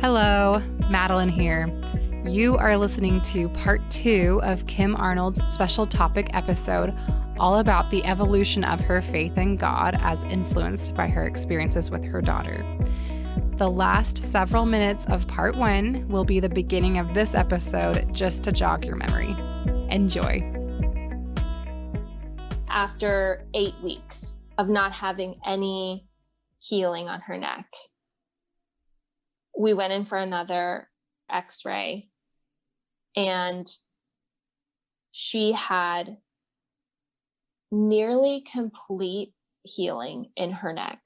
Hello, Madeline here. You are listening to part 2 of Kim Arnold's special topic episode, all about the evolution of her faith in God as influenced by her experiences with her daughter. The last several minutes of part 1 will be the beginning of this episode, just to jog your memory. Enjoy. After 8 weeks of not having any healing on her neck, we went in for another x-ray, and she had nearly complete healing in her neck.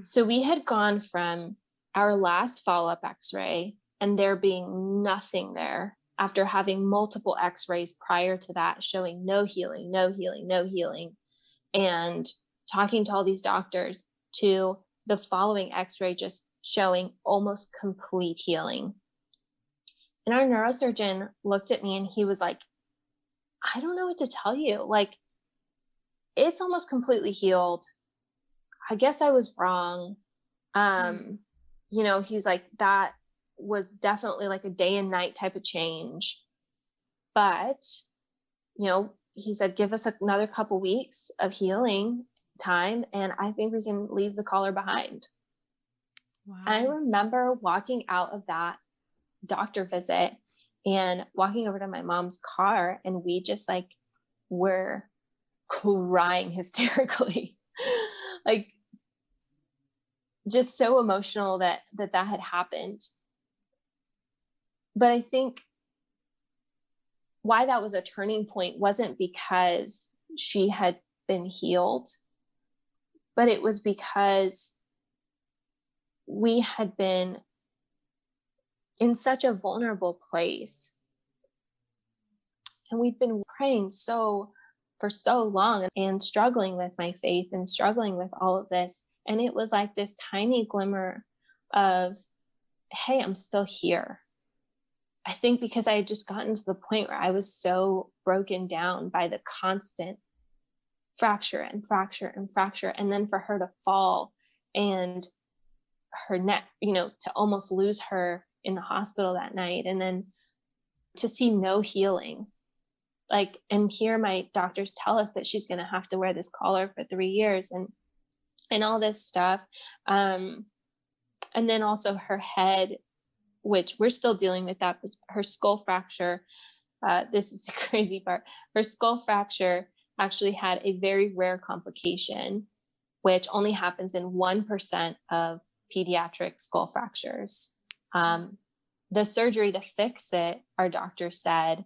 So we had gone from our last follow-up x-ray and there being nothing there after having multiple x-rays prior to that showing no healing, and talking to all these doctors, to the following x-ray just showing almost complete healing. And our neurosurgeon looked at me and he was like, I don't know what to tell you. Like, it's almost completely healed. I guess I was wrong. He's like, that was definitely like a day and night type of change. But, he said, give us another couple weeks of healing time, and I think we can leave the collar behind. Wow. I remember walking out of that doctor visit and walking over to my mom's car, and we just were crying hysterically. Just so emotional that had happened. But I think why that was a turning point wasn't because she had been healed, but it was because we had been in such a vulnerable place, and we'd been praying for so long and struggling with my faith and struggling with all of this. And it was like this tiny glimmer of, hey, I'm still here. I think because I had just gotten to the point where I was so broken down by the constant fracture and fracture and fracture. And then for her to fall and her neck, to almost lose her in the hospital that night. And then to see no healing, and here my doctors tell us that she's going to have to wear this collar for 3 years and all this stuff. And then also her head, which we're still dealing with that, but her skull fracture, this is the crazy part. Her skull fracture actually had a very rare complication, which only happens in 1% of pediatric skull fractures. The surgery to fix it, our doctor said,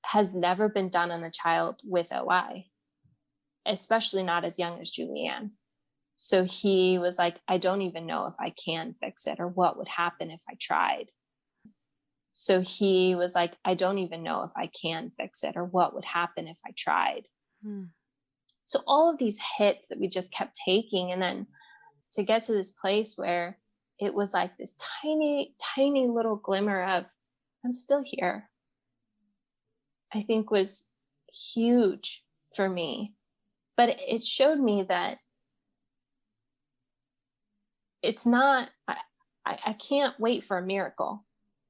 has never been done on a child with OI, especially not as young as Julianne. So he was like, I don't even know if I can fix it or what would happen if I tried. So he was like, I don't even know if I can fix it or what would happen if I tried. So all of these hits that we just kept taking, and then to get to this place where it was like this tiny, tiny little glimmer of, I'm still here, I think was huge for me. But it showed me that it's not, I can't wait for a miracle.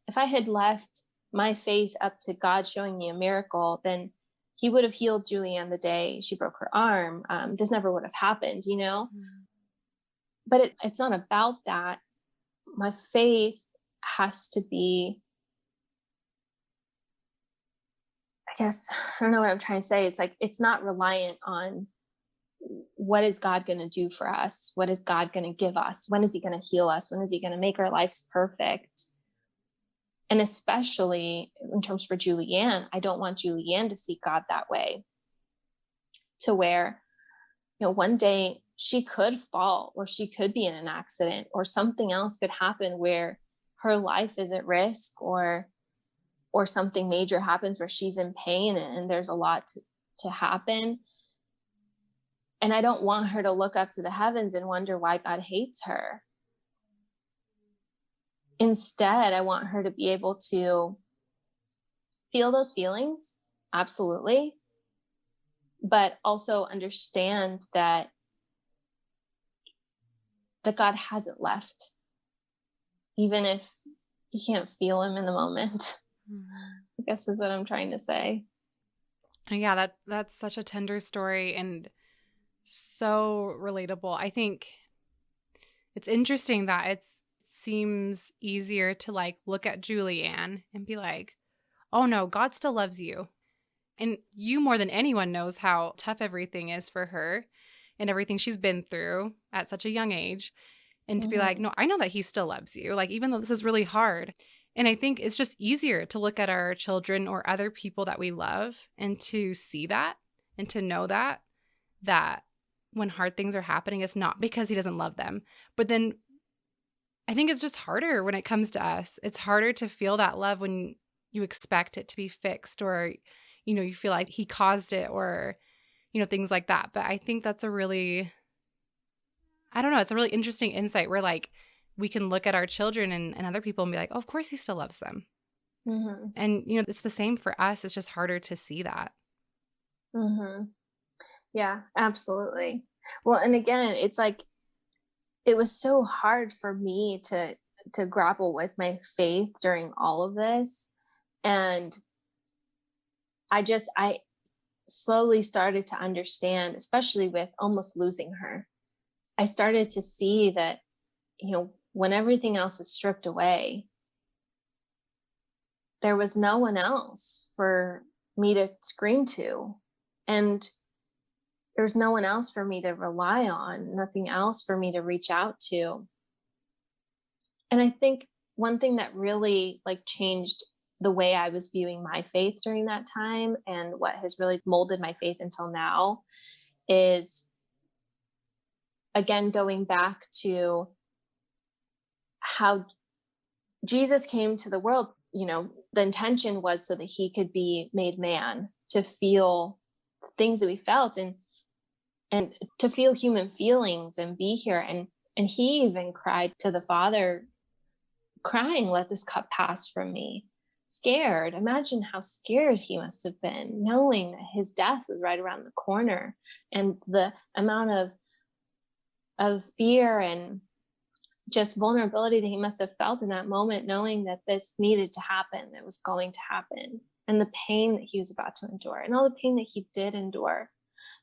If I had left my faith up to God showing me a miracle, then he would have healed Julianne the day she broke her arm. This never would have happened, But it's not about that. My faith has to be, I guess, I don't know what I'm trying to say. It's it's not reliant on what is God going to do for us? What is God going to give us? When is he going to heal us? When is he going to make our lives perfect? And especially in terms for Julianne, I don't want Julianne to see God that way, to where, one day she could fall, or she could be in an accident, or something else could happen where her life is at risk, or something major happens where she's in pain and there's a lot to happen. And I don't want her to look up to the heavens and wonder why God hates her. Instead, I want her to be able to feel those feelings, absolutely, but also understand that God hasn't left. even if you can't feel him in the moment. Mhm. I guess is what I'm trying to say. Yeah, that's such a tender story and so relatable. I think it's interesting that it seems easier to like look at Julianne and be like, "Oh no, God still loves you." And you more than anyone knows how tough everything is for her and everything she's been through at such a young age. And to be like, Mm-hmm. "No, I know that he still loves you." Like even though this is really hard. And I think it's just easier to look at our children or other people that we love and to see that and to know that when hard things are happening, it's not because he doesn't love them. But then I think it's just harder when it comes to us. It's harder to feel that love when you expect it to be fixed or, you feel like he caused it or, things like that. But I think that's I don't know, it's a really interesting insight where like we can look at our children and other people and be like, oh, of course he still loves them. Mm-hmm. And, it's the same for us. It's just harder to see that. Mm-hmm. Yeah, absolutely. Well, and again, it's like it was so hard for me to grapple with my faith during all of this. And I slowly started to understand, especially with almost losing her. I started to see that, when everything else is stripped away, there was no one else for me to scream to. And there's no one else for me to rely on, nothing else for me to reach out to. And I think one thing that really like changed the way I was viewing my faith during that time and what has really molded my faith until now is, again, going back to how Jesus came to the world. The intention was so that he could be made man to feel things that we felt and to feel human feelings and be here. And he even cried to the Father, crying, "Let this cup pass from me." Scared. Imagine how scared he must have been, knowing that his death was right around the corner, and the amount of fear and just vulnerability that he must have felt in that moment, knowing that this needed to happen, that was going to happen, and the pain that he was about to endure, and all the pain that he did endure,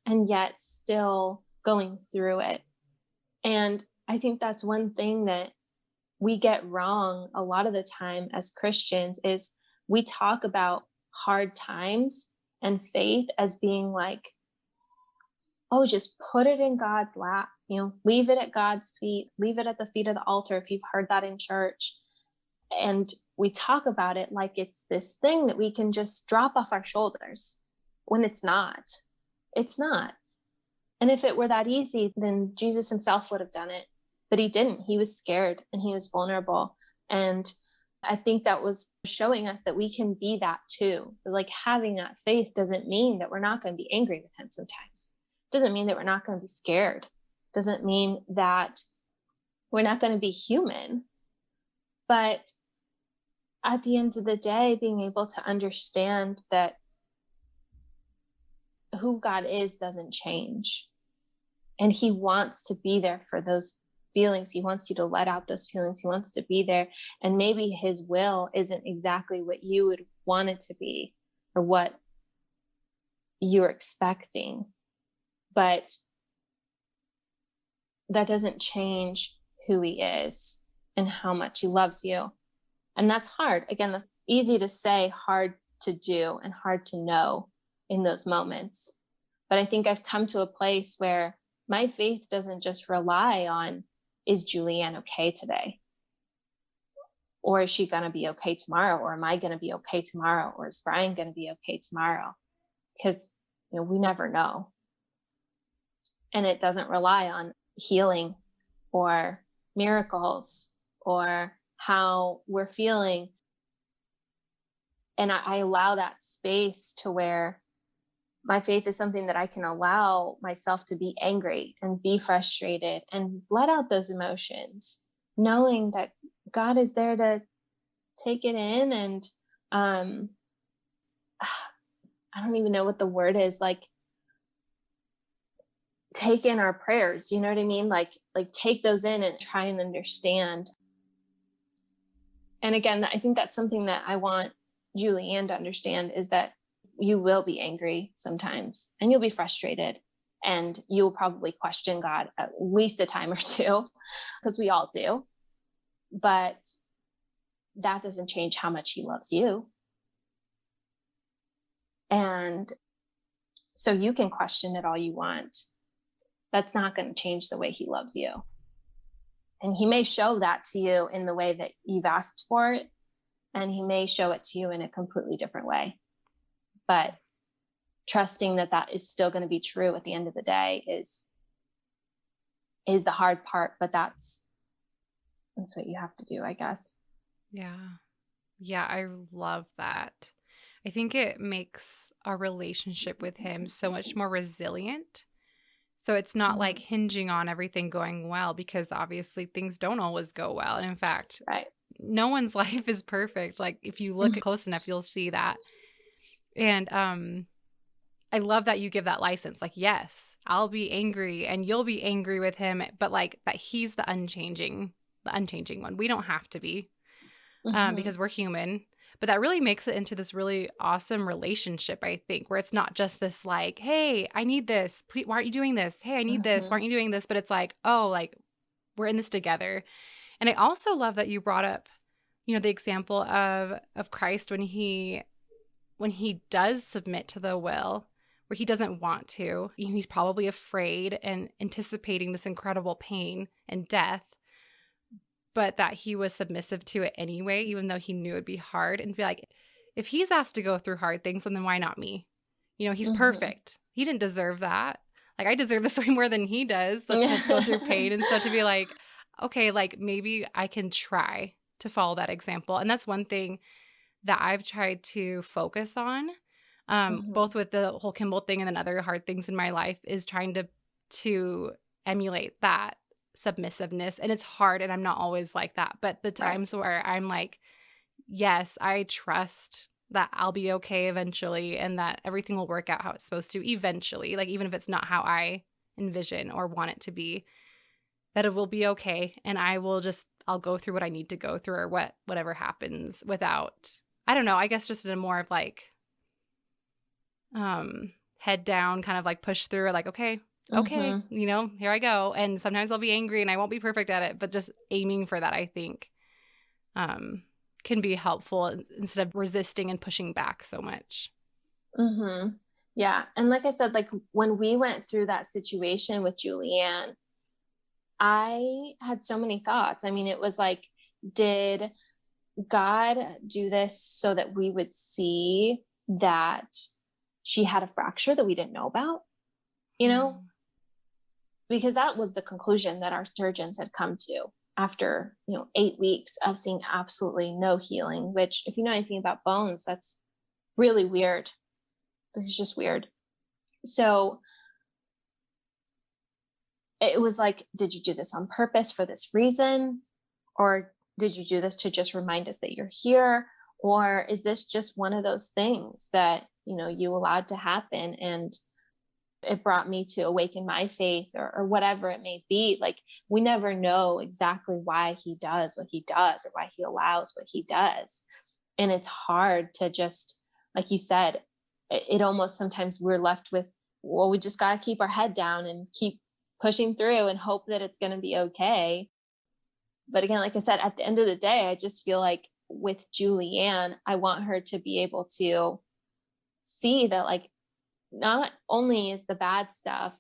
and yet still going through it. And I think that's one thing that we get wrong a lot of the time as Christians is we talk about hard times and faith as being like, oh, just put it in God's lap, leave it at God's feet, leave it at the feet of the altar if you've heard that in church. And we talk about it like it's this thing that we can just drop off our shoulders when it's not. It's not. And if it were that easy, then Jesus himself would have done it. But he didn't. He was scared and he was vulnerable. And I think that was showing us that we can be that too. Like having that faith doesn't mean that we're not going to be angry with him sometimes. Doesn't mean that we're not going to be scared. Doesn't mean that we're not going to be human. But at the end of the day, being able to understand that who God is doesn't change. And he wants to be there for those feelings. He wants you to let out those feelings. He wants to be there. And maybe his will isn't exactly what you would want it to be or what you're expecting. But that doesn't change who he is and how much he loves you. And that's hard. Again, that's easy to say, hard to do, and hard to know in those moments. But I think I've come to a place where my faith doesn't just rely on, is Julianne okay today? Or is she going to be okay tomorrow? Or am I going to be okay tomorrow? Or is Brian going to be okay tomorrow? Because we never know. And it doesn't rely on healing or miracles or how we're feeling. And I allow that space to where my faith is something that I can allow myself to be angry and be frustrated and let out those emotions, knowing that God is there to take it in. And I don't even know what the word is, like take in our prayers. You know what I mean? Like take those in and try and understand. And again, I think that's something that I want Julianne to understand, is that you will be angry sometimes and you'll be frustrated and you'll probably question God at least a time or two, because we all do. But that doesn't change how much he loves you. And so you can question it all you want. That's not going to change the way he loves you. And he may show that to you in the way that you've asked for it, and he may show it to you in a completely different way. But trusting that that is still going to be true at the end of the day is the hard part, but that's what you have to do, I guess. Yeah. Yeah, I love that. I think it makes our relationship with him so much more resilient. So it's not like hinging on everything going well, because obviously things don't always go well. And in fact, Right. no one's life is perfect. Like if you look close enough, you'll see that. And I love that you give that license. Like, yes, I'll be angry and you'll be angry with him, but like that he's the unchanging one. We don't have to be, because we're human. But that really makes it into this really awesome relationship, I think, where it's not just this like, hey, I need this. Please, why aren't you doing this? Hey, I need this. Why aren't you doing this? But it's like, oh, like we're in this together. And I also love that you brought up, the example of Christ when he does submit to the will, where he doesn't want to. He's probably afraid and anticipating this incredible pain and death, but that he was submissive to it anyway, even though he knew it'd be hard, and be like, if he's asked to go through hard things, then why not me? He's perfect. He didn't deserve that. Like, I deserve this way more than he does, to go through pain. And so to be like, okay, like maybe I can try to follow that example. And that's one thing that I've tried to focus on, both with the whole Kimball thing and then other hard things in my life, is trying to emulate that submissiveness. And it's hard, and I'm not always like that, but the times where I'm like, yes, I trust that I'll be okay eventually, and that everything will work out how it's supposed to eventually, like even if it's not how I envision or want it to be, that it will be okay, and I'll go through what I need to go through, or whatever happens, without, I don't know, I guess just in a more of like head down, kind of like push through, like okay, here I go. And sometimes I'll be angry and I won't be perfect at it, but just aiming for that, I think, can be helpful instead of resisting and pushing back so much. Yeah. And like I said, like when we went through that situation with Julianne, I had so many thoughts. I mean, it was like, did God do this so that we would see that she had a fracture that we didn't know about? Because that was the conclusion that our surgeons had come to after 8 weeks of seeing absolutely no healing, which, if you know anything about bones, that's really weird. It's just weird. So it was like, did you do this on purpose for this reason? Or did you do this to just remind us that you're here? Or is this just one of those things that you allowed to happen, and it brought me to awaken my faith, or whatever it may be? Like, we never know exactly why he does what he does, or why he allows what he does. And it's hard to just, like you said, it almost, sometimes we're left with, well, we just got to keep our head down and keep pushing through and hope that it's going to be okay. But again, like I said, at the end of the day, I just feel like with Julianne, I want her to be able to see that, like, not only is the bad stuff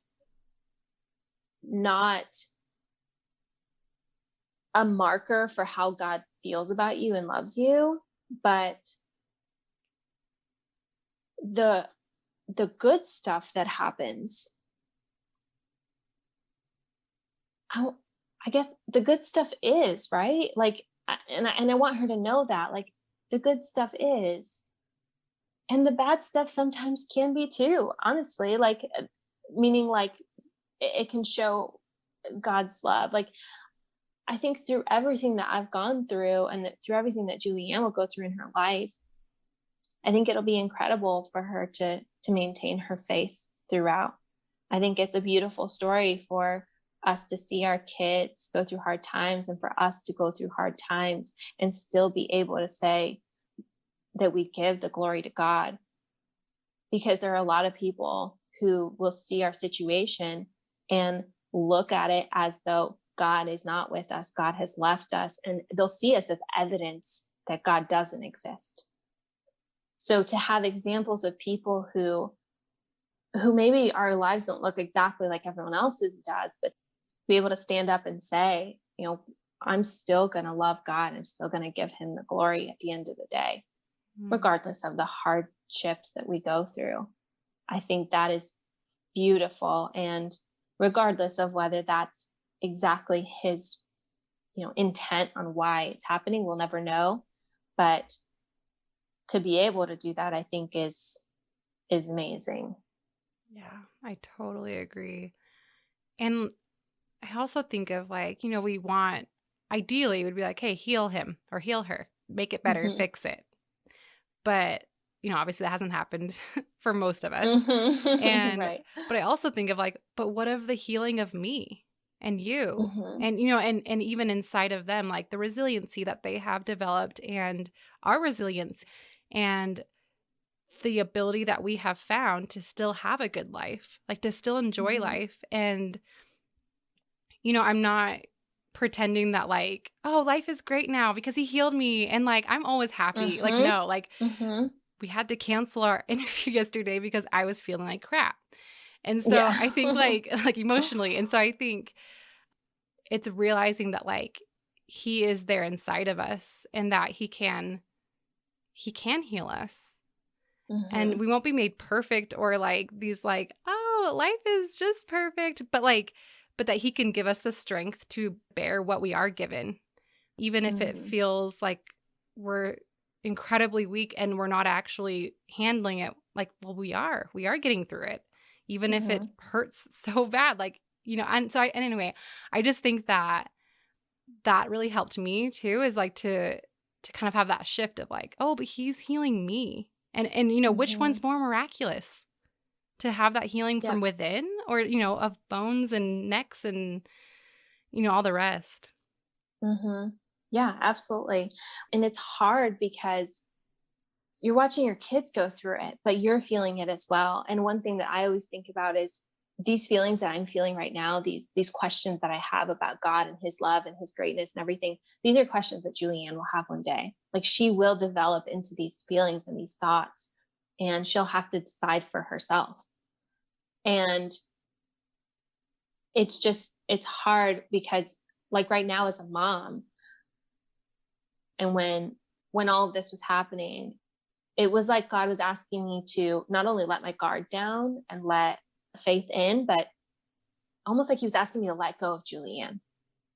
not a marker for how God feels about you and loves you, but the good stuff that happens, I guess the good stuff is, right? Like, and I want her to know that, like, the good stuff is, and the bad stuff sometimes can be too, honestly, like, meaning like it can show God's love. Like, I think through everything that I've gone through, and through everything that Julianne will go through in her life, I think it'll be incredible for her to maintain her faith throughout. I think it's a beautiful story for us to see our kids go through hard times and for us to go through hard times and still be able to say that we give the glory to God. Because there are a lot of people who will see our situation and look at it as though God is not with us, God has left us, and they'll see us as evidence that God doesn't exist. So to have examples of people who maybe our lives don't look exactly like everyone else's does, but be able to stand up and say, I'm still going to love God. I'm still going to give him the glory at the end of the day, regardless of the hardships that we go through. I think that is beautiful. And regardless of whether that's exactly his, intent on why it's happening, we'll never know. But to be able to do that, I think is amazing. Yeah, I totally agree. And I also think of we want, ideally, it would be like, hey, heal him or heal her, make it better, fix it. But, obviously that hasn't happened for most of us. And, right. but I also think of but what of the healing of me and you? And, and even inside of them, the resiliency that they have developed and our resilience and the ability that we have found to still have a good life, to still enjoy life. And, I'm not pretending that oh, life is great now because he healed me and I'm always happy. No, we had to cancel our interview yesterday because I was feeling like crap. And so I think emotionally. And so I think it's realizing that he is there inside of us and that he can heal us. And we won't be made perfect or these oh, life is just perfect, but that he can give us the strength to bear what we are given, even if it feels like we're incredibly weak and we're not actually handling it. Well, we are getting through it, even if it hurts so bad, and so anyway, I just think that really helped me too, is to kind of have that shift of oh, but he's healing me. And which one's more miraculous? To have that healing from within or, of bones and necks and, all the rest. Yeah, absolutely. And it's hard because you're watching your kids go through it, but you're feeling it as well. And one thing that I always think about is these feelings that I'm feeling right now, these questions that I have about God and his love and his greatness and everything. These are questions that Julianne will have one day. She will develop into these feelings and these thoughts, and she'll have to decide for herself. And it's hard because right now as a mom, and when all of this was happening, it was like God was asking me to not only let my guard down and let faith in, but almost like he was asking me to let go of Julianne,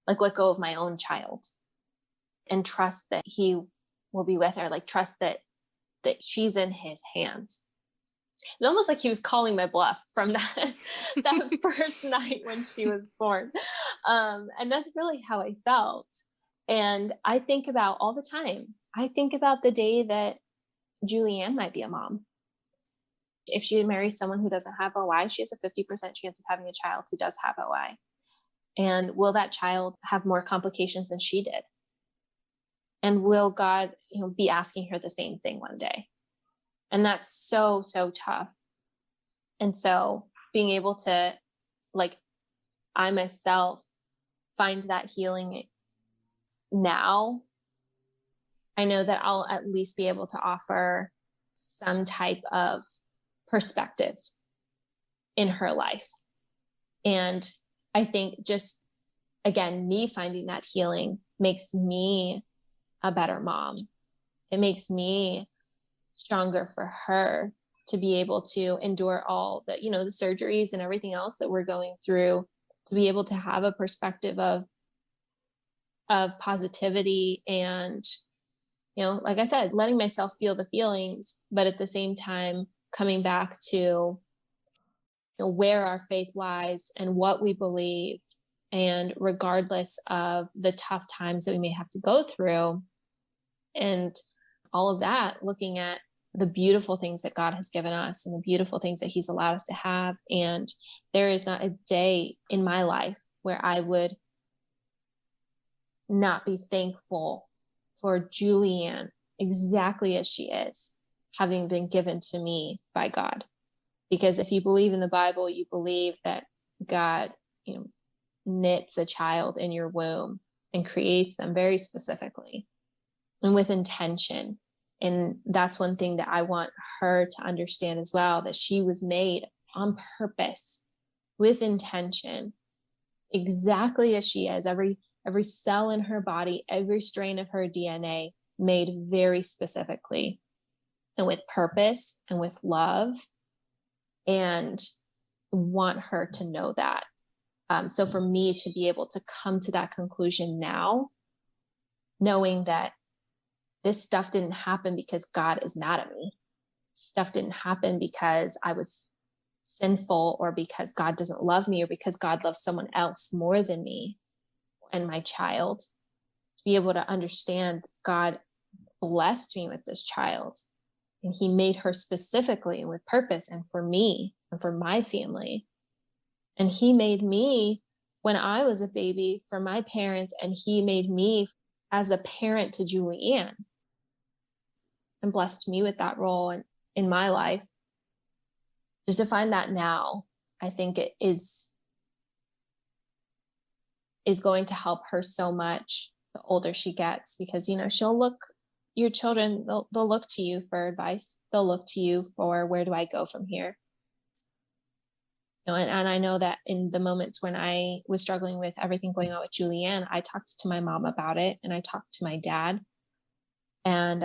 let go of my own child and trust that he will be with her, trust that she's in his hands. It's almost like he was calling my bluff from that first night when she was born. And that's really how I felt. And I think about all the time, I think about the day that Julianne might be a mom. If she marries someone who doesn't have OI, she has a 50% chance of having a child who does have OI. And will that child have more complications than she did? And will God, be asking her the same thing one day? And that's so, so tough. And so being able to, I myself find that healing now, I know that I'll at least be able to offer some type of perspective in her life. And I think just, again, me finding that healing makes me a better mom. It makes me stronger for her to be able to endure all the, the surgeries and everything else that we're going through, to be able to have a perspective of positivity and, like I said, letting myself feel the feelings, but at the same time, coming back to where our faith lies and what we believe. And regardless of the tough times that we may have to go through and all of that, looking at the beautiful things that God has given us and the beautiful things that he's allowed us to have. And there is not a day in my life where I would not be thankful for Julianne exactly as she is, having been given to me by God. Because if you believe in the Bible, you believe that God, knits a child in your womb and creates them very specifically and with intention. And that's one thing that I want her to understand as well, that she was made on purpose, with intention, exactly as she is. Every cell in her body, every strain of her DNA made very specifically and with purpose and with love, and want her to know that. So for me to be able to come to that conclusion now, knowing that this stuff didn't happen because God is mad at me. Stuff didn't happen because I was sinful, or because God doesn't love me, or because God loves someone else more than me and my child. To be able to understand God blessed me with this child, and he made her specifically with purpose and for me and for my family. And he made me when I was a baby for my parents, and he made me as a parent to Julianne and blessed me with that role in my life. Just to find that now, I think it is going to help her so much the older she gets, because, your children, they'll look to you for advice. They'll look to you for, where do I go from here? And I know that in the moments when I was struggling with everything going on with Julianne, I talked to my mom about it, and I talked to my dad. And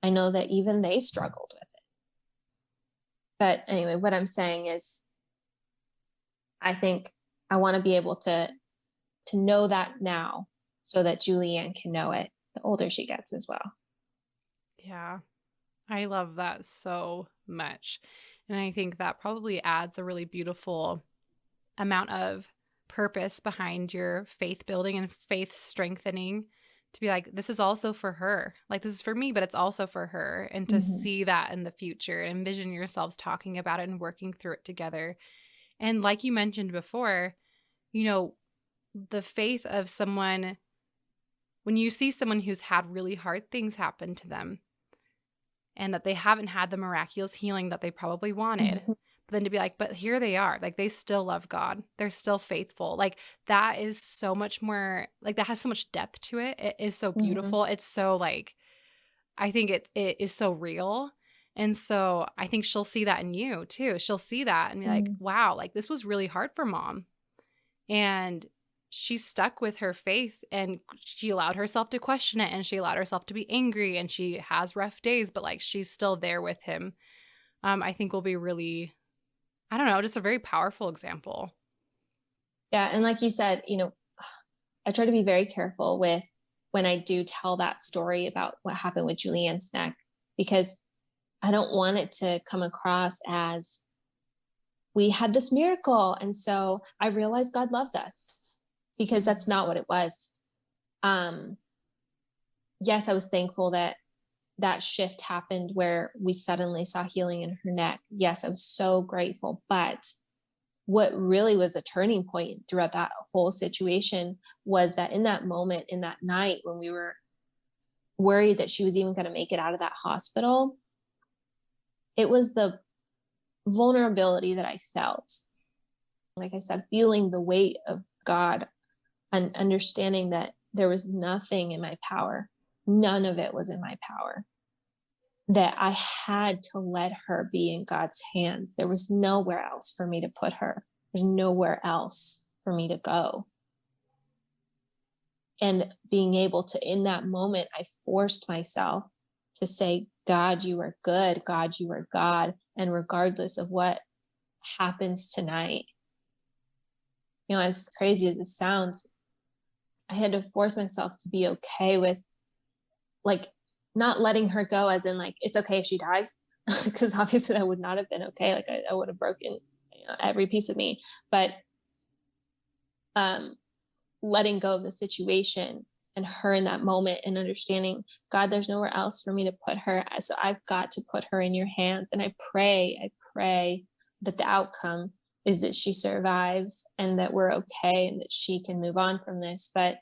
I know that even they struggled with it. But anyway, what I'm saying is, I think I want to be able to know that now, so that Julianne can know it the older she gets as well. Yeah, I love that so much. And I think that probably adds a really beautiful amount of purpose behind your faith building and faith strengthening, to be like, this is also for her. Like, this is for me, but it's also for her. And to see that in the future and envision yourselves talking about it and working through it together. And like you mentioned before, the faith of someone, when you see someone who's had really hard things happen to them, and that they haven't had the miraculous healing that they probably wanted. But then to be like, but here they are, like, they still love God. They're still faithful. Like, that is so much more, like, that has so much depth to it. It is so beautiful. It's so, like, I think it is so real. And so I think she'll see that in you too. She'll see that and be like, wow, like, this was really hard for mom. And she stuck with her faith, and she allowed herself to question it, and she allowed herself to be angry, and she has rough days, but, like, she's still there with him. I think will be really, I don't know, just a very powerful example. Yeah. And like you said, I try to be very careful with when I do tell that story about what happened with Julianne's neck, because I don't want it to come across as, we had this miracle, and so I realized God loves us, because that's not what it was. Yes, I was thankful that shift happened where we suddenly saw healing in her neck. Yes, I was so grateful. But what really was a turning point throughout that whole situation was that in that moment, in that night, when we were worried that she was even going to make it out of that hospital, it was the vulnerability that I felt. Like I said, feeling the weight of God and understanding that there was nothing in my power. None of it was in my power. That I had to let her be in God's hands. There was nowhere else for me to put her. There's nowhere else for me to go. And being able to, in that moment, I forced myself to say, God, you are good. God, you are God. And regardless of what happens tonight, as crazy as this sounds, I had to force myself to be okay with, like, not letting her go as in, like, it's okay if she dies, because obviously that would not have been okay. Like, I would have broken every piece of me. But letting go of the situation and her in that moment, and understanding, God, there's nowhere else for me to put her. So I've got to put her in your hands. And I pray that the outcome is that she survives and that we're okay and that she can move on from this. But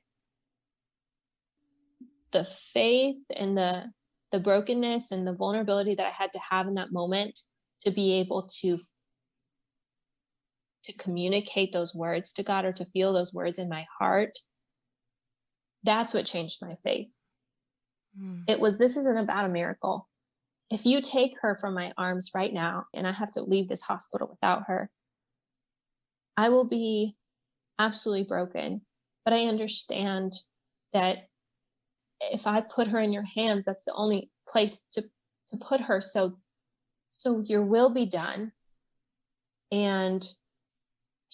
the faith and the brokenness and the vulnerability that I had to have in that moment to be able to communicate those words to God, or to feel those words in my heart, that's what changed my faith. It was, this isn't about a miracle. If you take her from my arms right now and I have to leave this hospital without her, I will be absolutely broken. But I understand that if I put her in your hands, that's the only place to put her. So your will be done. And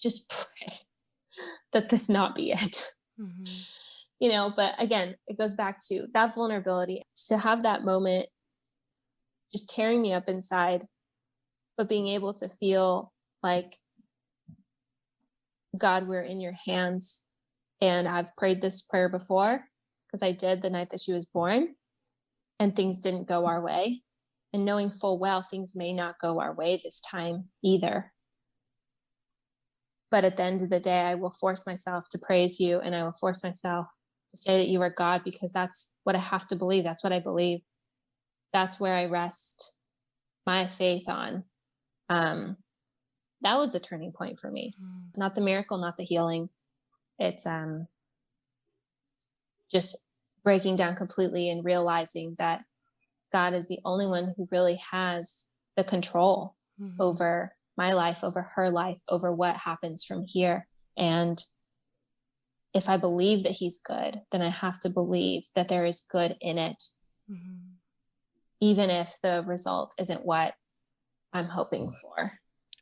just pray that this not be it. But again, it goes back to that vulnerability, to have that moment just tearing me up inside, but being able to feel like, God, we're in your hands. And I've prayed this prayer before, because I did the night that she was born, and things didn't go our way. And knowing full well things may not go our way this time either. But at the end of the day, I will force myself to praise you, and I will force myself to say that you are God, because that's what I have to believe. That's what I believe. That's where I rest my faith on. That was the turning point for me. Not the miracle, not the healing. It's just breaking down completely and realizing that God is the only one who really has the control over my life, over her life, over what happens from here. And if I believe that he's good, then I have to believe that there is good in it, even if the result isn't what I'm hoping for.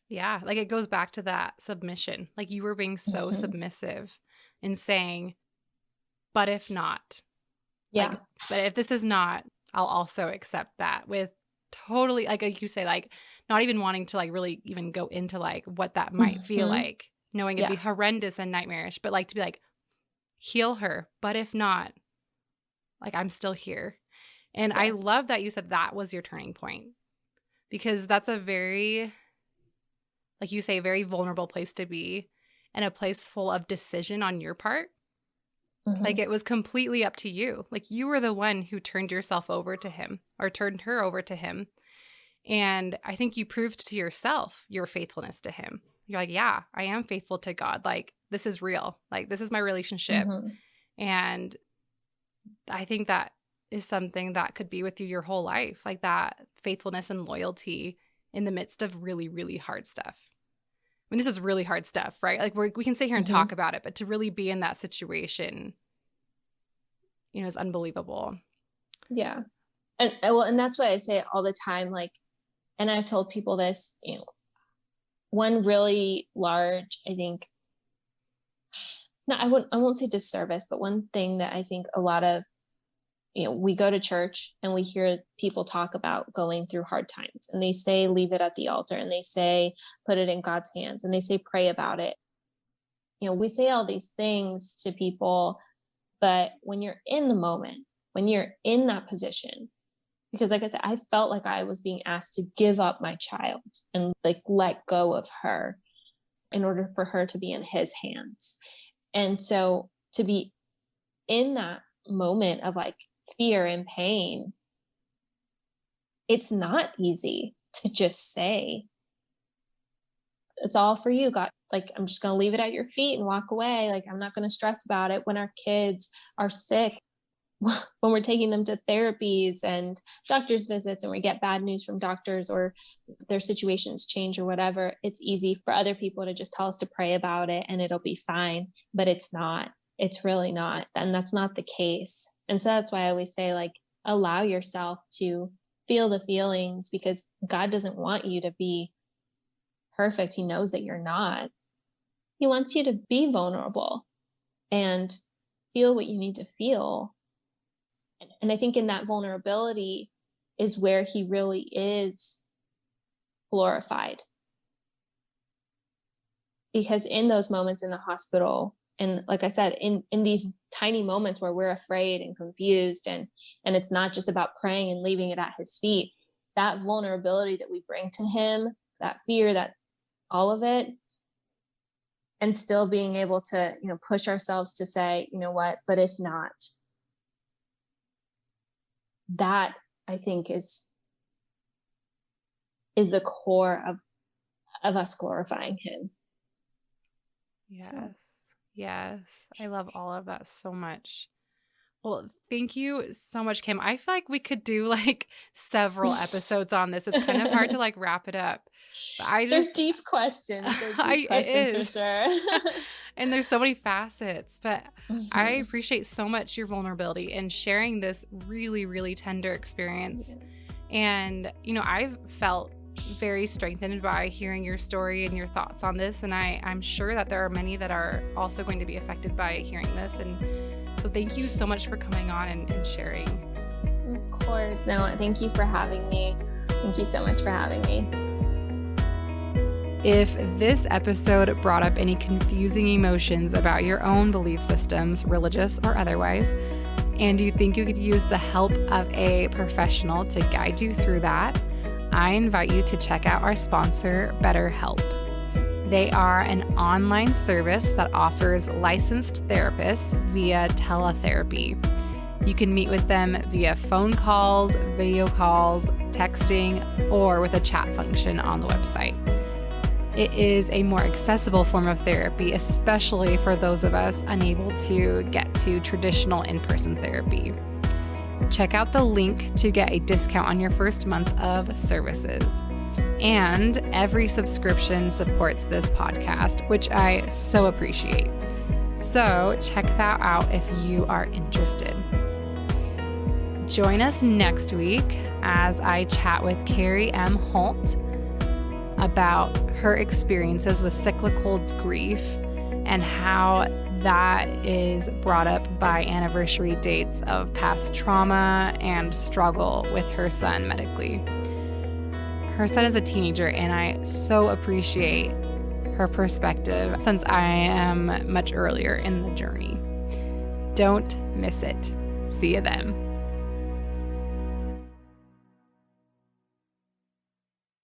Yeah, like it goes back to that submission. Like you were being so submissive in saying, but if not, Yeah. but if this is not, I'll also accept that, with totally, like you say, like not even wanting to like really even go into like what that might feel like, knowing it'd be horrendous and nightmarish, but like to be like, heal her. But if not, like I'm still here. And I love that you said that was your turning point, because that's a very, like you say, a very vulnerable place to be, and a place full of decision on your part. Like it was completely up to you. Like you were the one who turned yourself over to him, or turned her over to him. And I think you proved to yourself your faithfulness to him. You're like, yeah, I am faithful to God. Like this is real. Like this is my relationship. And I think that is something that could be with you your whole life. Like that faithfulness and loyalty in the midst of really, really hard stuff. I mean, this is really hard stuff, right? Like we can sit here and talk about it, but to really be in that situation, is unbelievable. Yeah. And that's why I say it all the time. Like, and I've told people this, one really large, I think, no, I won't say disservice, but one thing that I think a lot of, we go to church and we hear people talk about going through hard times, and they say, leave it at the altar, and they say, put it in God's hands, and they say, pray about it. We say all these things to people, but when you're in the moment, when you're in that position, because like I said, I felt like I was being asked to give up my child and like let go of her in order for her to be in his hands. And so to be in that moment of like fear and pain, it's not easy to just say, it's all for you, God. Like, I'm just going to leave it at your feet and walk away. Like, I'm not going to stress about it. When our kids are sick, when we're taking them to therapies and doctor's visits, and we get bad news from doctors, or their situations change or whatever, it's easy for other people to just tell us to pray about it and it'll be fine. But it's not. It's really not. And that's not the case. And so that's why I always say, like, allow yourself to feel the feelings, because God doesn't want you to be perfect. He knows that you're not. He wants you to be vulnerable and feel what you need to feel. And I think in that vulnerability is where he really is glorified. Because in those moments in the hospital, and like I said, in these tiny moments where we're afraid and confused, and it's not just about praying and leaving it at his feet, that vulnerability that we bring to him, that fear, that all of it, and still being able to, push ourselves to say, you know what, but if not, that I think is the core of us glorifying him. Yes. I love all of that so much. Well, thank you so much, Kim. I feel like we could do like several episodes on this. It's kind of hard to like wrap it up. But They're deep questions. It is. For sure. And there's so many facets, but Mm-hmm. I appreciate so much your vulnerability and sharing this really, really tender experience. And, I've felt very strengthened by hearing your story and your thoughts on this. And I'm sure that there are many that are also going to be affected by hearing this. And so thank you so much for coming on and sharing. Of course. No, thank you for having me. Thank you so much for having me. If this episode brought up any confusing emotions about your own belief systems, religious or otherwise, and you think you could use the help of a professional to guide you through that, I invite you to check out our sponsor, BetterHelp. They are an online service that offers licensed therapists via teletherapy. You can meet with them via phone calls, video calls, texting, or with a chat function on the website. It is a more accessible form of therapy, especially for those of us unable to get to traditional in-person therapy. Check out the link to get a discount on your first month of services. And every subscription supports this podcast, which I so appreciate. So check that out if you are interested. Join us next week as I chat with Carrie M. Holt about her experiences with cyclical grief and how that is brought up by anniversary dates of past trauma and struggle with her son medically. Her son is a teenager, and I so appreciate her perspective since I am much earlier in the journey. Don't miss it. See you then.